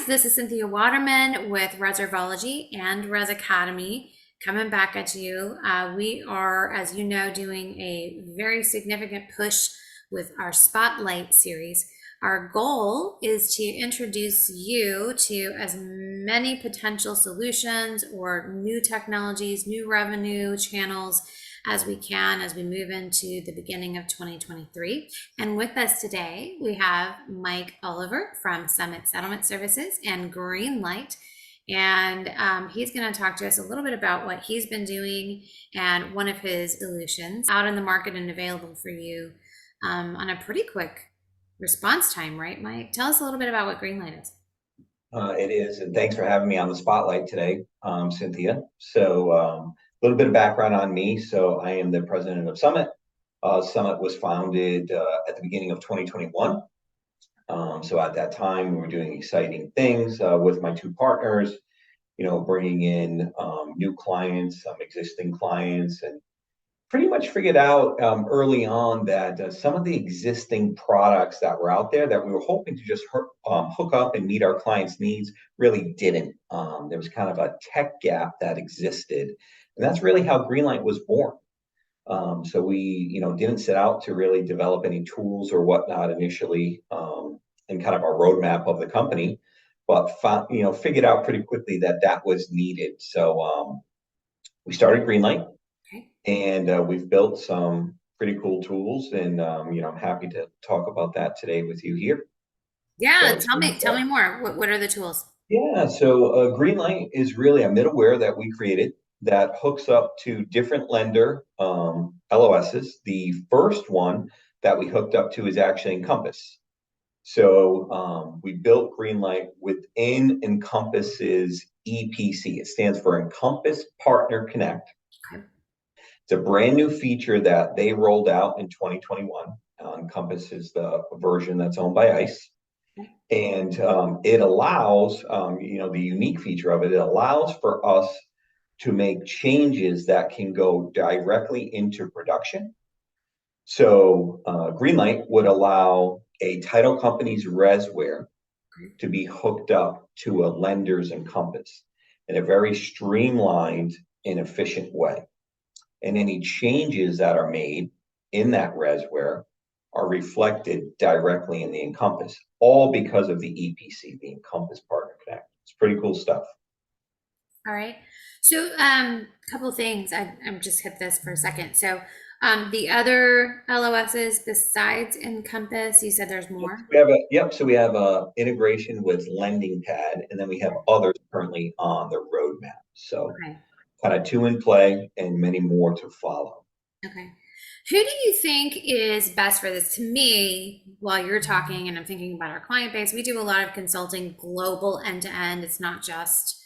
guys, this is Cynthia Waterman with Resware and Res Academy coming back at you. We are, as you know, doing a very significant push with our Spotlight series. Our goal is to introduce you to as many potential solutions or new technologies, new revenue channels as we can as we move into the beginning of 2023. And with us today, we have Mike Oliver from Summit Settlement Services and Greenlight. And he's going to talk to us a little bit about what he's been doing and one of his solutions out in the market and available for you on a pretty quick response time, right, Mike? Tell us a little bit about what Greenlight is. It is, and thanks for having me on the spotlight today, Cynthia. A little bit of background on me. So I am the president of Summit. Summit was founded at the beginning of 2021. So at that time, we were doing exciting things with my two partners, bringing in new clients, some existing clients, and pretty much figured out early on that some of the existing products that were out there that we were hoping to just hook up and meet our clients' needs really didn't. There was kind of a tech gap that existed. And that's really how Greenlight was born. So we, didn't set out to really develop any tools or whatnot initially in kind of our roadmap of the company, but figured out pretty quickly that that was needed. So we started Greenlight. And we've built some pretty cool tools, and I'm happy to talk about that today with you here. Yeah, tell me more. What are the tools? Yeah, so Greenlight is really a middleware that we created that hooks up to different lender LOSs. The first one that we hooked up to is actually Encompass. So we built Greenlight within Encompass's EPC. It stands for Encompass Partner Connect. Okay. It's a brand new feature that they rolled out in 2021. Encompass is the version that's owned by ICE. And it allows, the unique feature of it, it allows for us to make changes that can go directly into production. So Greenlight would allow a title company's Resware to be hooked up to a lender's Encompass in a very streamlined and efficient way. And any changes that are made in that Resware are reflected directly in the Encompass, all because of the EPC, the Encompass Partner Connect. It's pretty cool stuff. All right. So a couple of things. I'm just hit this for a second. So the other LOSs besides Encompass, you said there's more? So we have a integration with LendingPad, and then we have others currently on the roadmap. So kind of two in play and many more to follow. Okay. Who do you think is best for this? To me, while you're talking and I'm thinking about our client base, we do a lot of consulting global end to end. It's not just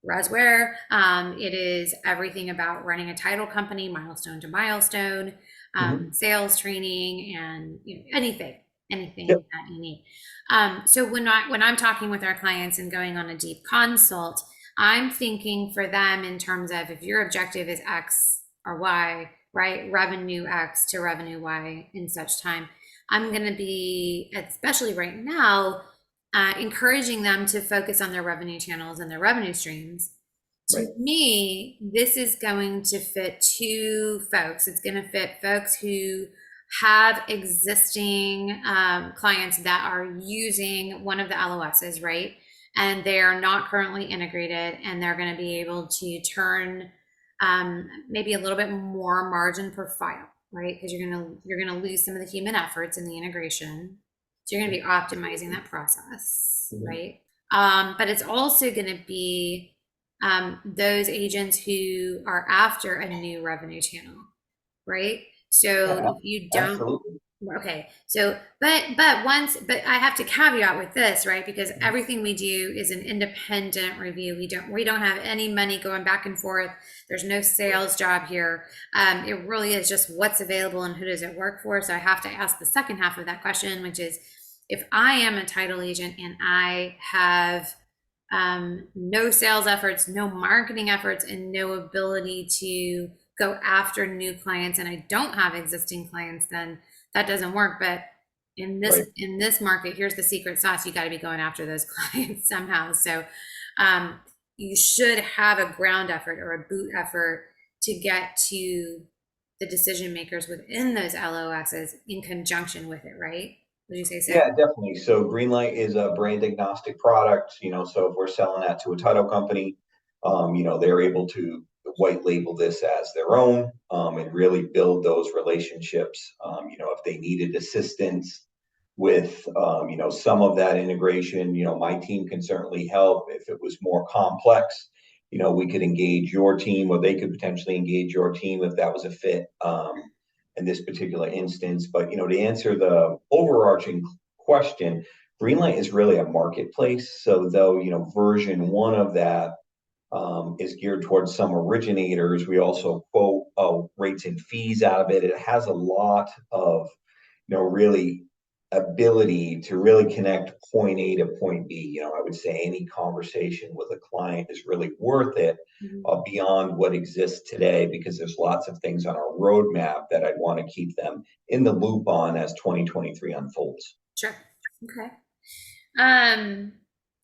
Resware. It is everything about running a title company, milestone to milestone, sales training, and anything that you need. So when I'm talking with our clients and going on a deep consult, I'm thinking for them in terms of if your objective is X or Y, right? Revenue X to revenue Y in such time. I'm going to be, especially right now, encouraging them to focus on their revenue channels and their revenue streams. To me, this is going to fit two folks. It's going to fit folks who have existing clients that are using one of the LOSs, right? And they are not currently integrated, and they're going to be able to turn maybe a little bit more margin per file, right? Because you're gonna lose some of the human efforts in the integration. So you're gonna be optimizing that process, right? But it's also gonna be those agents who are after a new revenue channel, right? So if you don't, absolutely. Okay, so but I have to caveat with this, right? Because everything we do is an independent review. We don't have any money going back and forth. There's no sales job here. It really is just what's available and who does it work for. So I have to ask the second half of that question, which is, if I am a title agent and I have no sales efforts, no marketing efforts, and no ability to go after new clients, and I don't have existing clients, then that doesn't work. But Right. in this market, here's the secret sauce. You got to be going after those clients somehow. So you should have a ground effort or a boot effort to get to the decision makers within those LOSs in conjunction with it, right? Would you say so? Yeah, definitely. So Greenlight is a brand agnostic product, so if we're selling that to a title company, they're able to white label this as their own, and really build those relationships. If they needed assistance with, some of that integration, my team can certainly help. If it was more complex, we could engage your team, or they could potentially engage your team if that was a fit. In this particular instance, but to answer the overarching question, Greenlight is really a marketplace. So though, version one of that is geared towards some originators, we also quote rates and fees out of it. It has a lot of, really ability to really connect point A to point B. I would say any conversation with a client is really worth it Mhm. beyond what exists today, because there's lots of things on our roadmap that I'd want to keep them in the loop on as 2023 unfolds. Sure. Okay. Um,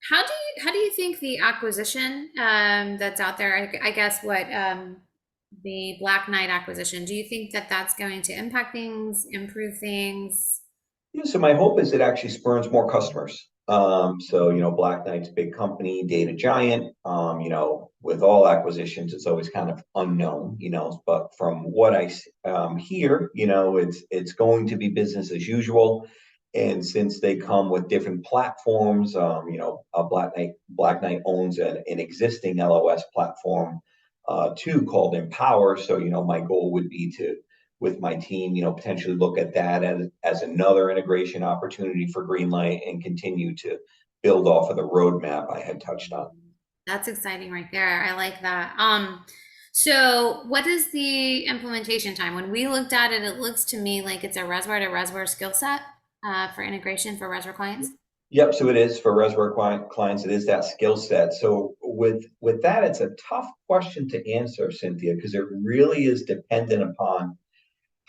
how do you think the acquisition that's out there? I guess what the Black Knight acquisition. Do you think that that's going to impact things, improve things? Yeah, so my hope is it actually spurns more customers. So Black Knight's a big company, data giant. With all acquisitions, it's always kind of unknown. But from what I hear, it's going to be business as usual. And since they come with different platforms, Black Knight owns an existing LOS platform too, called Empower. So my goal would be to, with my team, potentially look at that as another integration opportunity for Greenlight and continue to build off of the roadmap I had touched on. That's exciting right there. I like that. So what is the implementation time? When we looked at it, it looks to me like it's a Resware to Resware skill set for integration for Resware clients. Yep, so it is for Resware clients. It is that skill set. So with that, it's a tough question to answer, Cynthia, because it really is dependent upon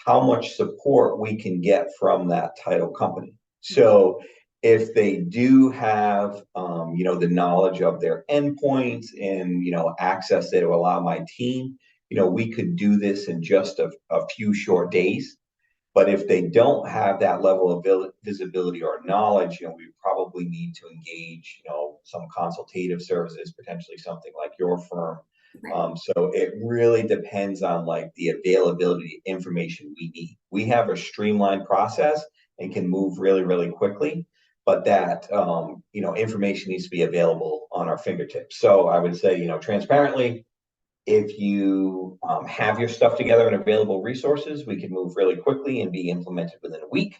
how much support we can get from that title company. So if they do have, the knowledge of their endpoints and, access that will allow my team, we could do this in just a few short days. But if they don't have that level of visibility or knowledge, we probably need to engage, some consultative services, potentially something like your firm. Right. So it really depends on like the availability of information we need. We have a streamlined process and can move really, really quickly, but that information needs to be available on our fingertips. So I would say, transparently, if you have your stuff together and available resources, we can move really quickly and be implemented within a week.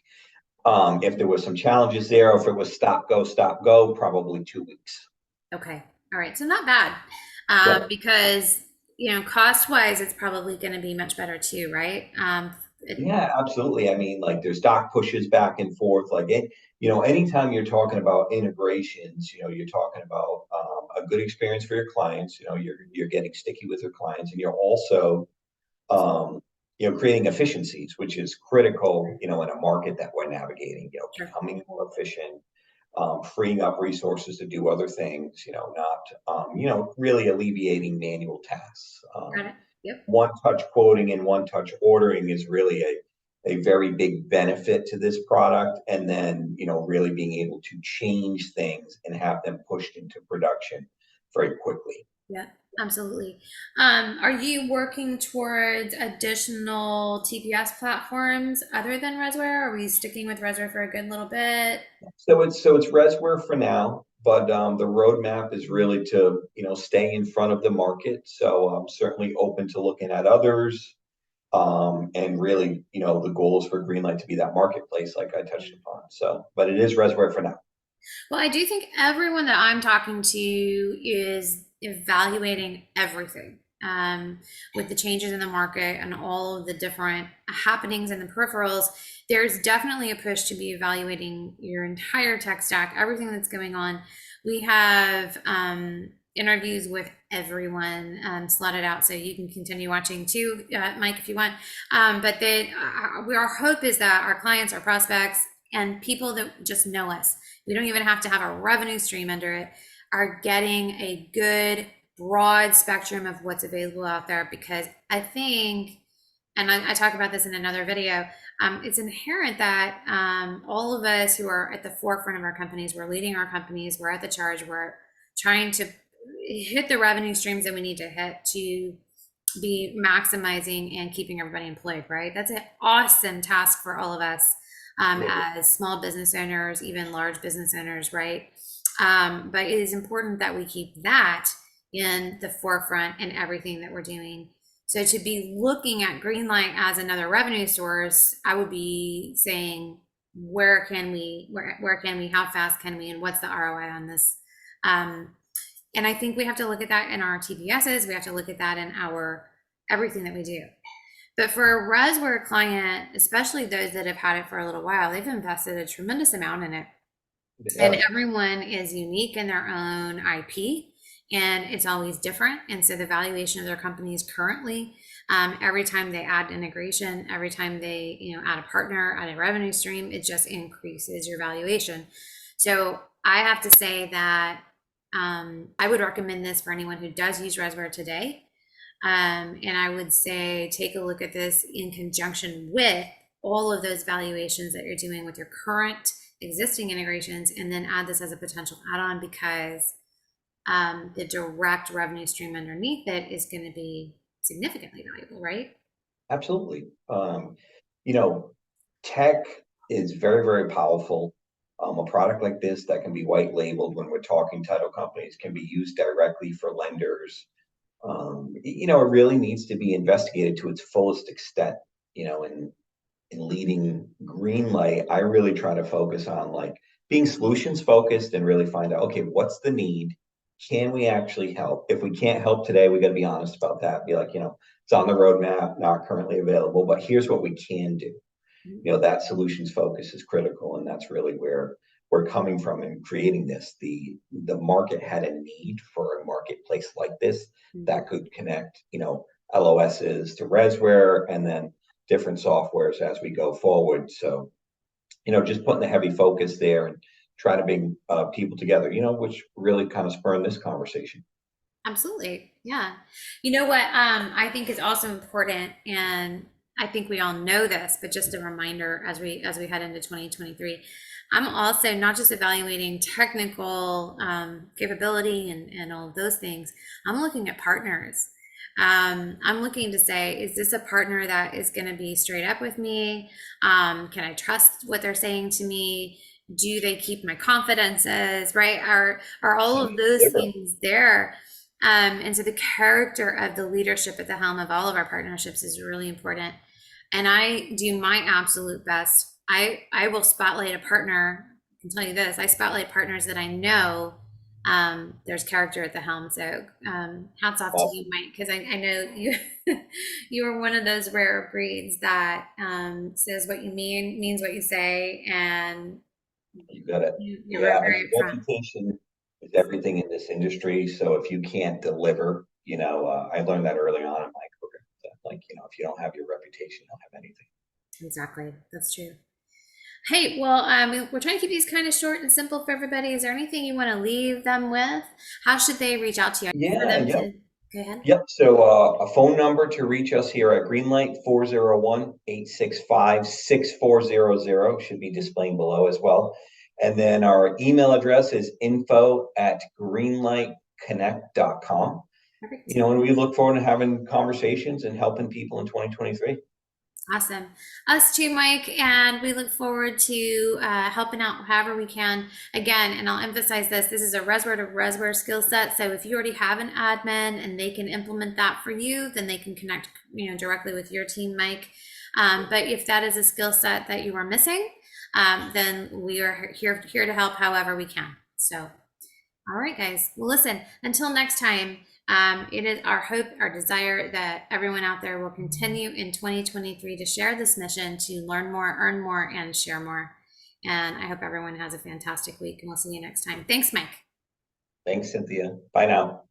If there was some challenges there, or if it was stop, go, probably 2 weeks. Okay. All right. So not bad. Yep. Because, cost wise, it's probably going to be much better too, right? Yeah, absolutely. I mean, like there's doc pushes back and forth. Like it, anytime you're talking about integrations, you're talking about a good experience for your clients. You're getting sticky with your clients, and you're also creating efficiencies, which is critical, in a market that we're navigating, Sure. becoming more efficient, freeing up resources to do other things, not, really alleviating manual tasks. Got it. Yep. One touch quoting and one touch ordering is really a very big benefit to this product. And then, really being able to change things and have them pushed into production very quickly. Yeah, absolutely. Are you working towards additional TPS platforms other than Resware? Are we sticking with Resware for a good little bit? So it's Resware for now, but the roadmap is really to stay in front of the market. So I'm certainly open to looking at others, and really the goal is for Greenlight to be that marketplace, like I touched upon. So, but it is Resware for now. Well, I do think everyone that I'm talking to is evaluating everything with the changes in the market and all of the different happenings in the peripherals. There's definitely a push to be evaluating your entire tech stack, everything that's going on. We have interviews with everyone slotted out, so you can continue watching too, Mike, if you want. But our hope is that our clients, our prospects, and people that just know us, we don't even have to have a revenue stream under it, are getting a good broad spectrum of what's available out there. Because I think, and I talk about this in another video, it's inherent that all of us who are at the forefront of our companies, we're leading our companies, we're at the charge, we're trying to hit the revenue streams that we need to hit to be maximizing and keeping everybody employed, right? That's an awesome task for all of us as small business owners, even large business owners, right? But it is important that we keep that in the forefront in everything that we're doing. So to be looking at Greenlight as another revenue source, I would be saying, where can we, how fast can we, and what's the ROI on this? And I think we have to look at that in our TPSs. We have to look at that in our everything that we do. But for a Resware client, especially those that have had it for a little while, they've invested a tremendous amount in it. And everyone is unique in their own IP, and it's always different. And so the valuation of their companies currently, every time they add integration, every time they add a partner, add a revenue stream, it just increases your valuation. So I have to say that I would recommend this for anyone who does use Resware today. And I would say take a look at this in conjunction with all of those valuations that you're doing with your current existing integrations, and then add this as a potential add-on, because the direct revenue stream underneath it is going to be significantly valuable, right? Absolutely. Tech is very, very powerful. A product like this that can be white labeled when we're talking title companies can be used directly for lenders. It really needs to be investigated to its fullest extent. In leading Greenlight, I really try to focus on like being solutions focused and really find out, okay, what's the need? Can we actually help? If we can't help today, we got to be honest about that. Be like, it's on the roadmap, not currently available, but here's what we can do. That solutions focus is critical, and that's really where we're coming from in creating this. The market had a need for a marketplace like this that could connect, LOSs to Resware and then different softwares as we go forward. So, just putting the heavy focus there and try to bring people together, which really kind of spurred this conversation. Absolutely. Yeah. You know what I think is also important, and I think we all know this, but just a reminder as we head into 2023, I'm also not just evaluating technical capability and all of those things. I'm looking at partners. I'm looking to say, is this a partner that is going to be straight up with me? Can I trust what they're saying to me? Do they keep my confidences, right? Are all of those things there? And so the character of the leadership at the helm of all of our partnerships is really important. And I do my absolute best. I will spotlight a partner. I can tell you this: I spotlight partners that I know there's character at the helm. So hats off to you, Mike, because I know you you are one of those rare breeds that says what you mean, means what you say, and you got it. you're very upfront. Reputation is everything in this industry. So if you can't deliver, I learned that early on in my career. If you don't have your reputation, you don't have anything. Exactly, that's true. Hey, well, we're trying to keep these kind of short and simple for everybody. Is there anything you want to leave them with? How should they reach out to you? Go ahead. Yep. So a phone number to reach us here at Greenlight, 401-865-6400, should be displaying below as well. And then our email address is info@greenlightconnect.com. Perfect. And we look forward to having conversations and helping people in 2023. Awesome. Us too, Mike, and we look forward to helping out however we can. Again, and I'll emphasize this is a Resware to Resware skill set. So if you already have an admin and they can implement that for you, then they can connect directly with your team, Mike. But if that is a skill set that you are missing, then we are here to help however we can. So, all right, guys. Well, listen, until next time, it is our hope, our desire that everyone out there will continue in 2023 to share this mission to learn more, earn more, and share more. And I hope everyone has a fantastic week, and we'll see you next time. Thanks, Mike. Thanks, Cynthia. Bye now.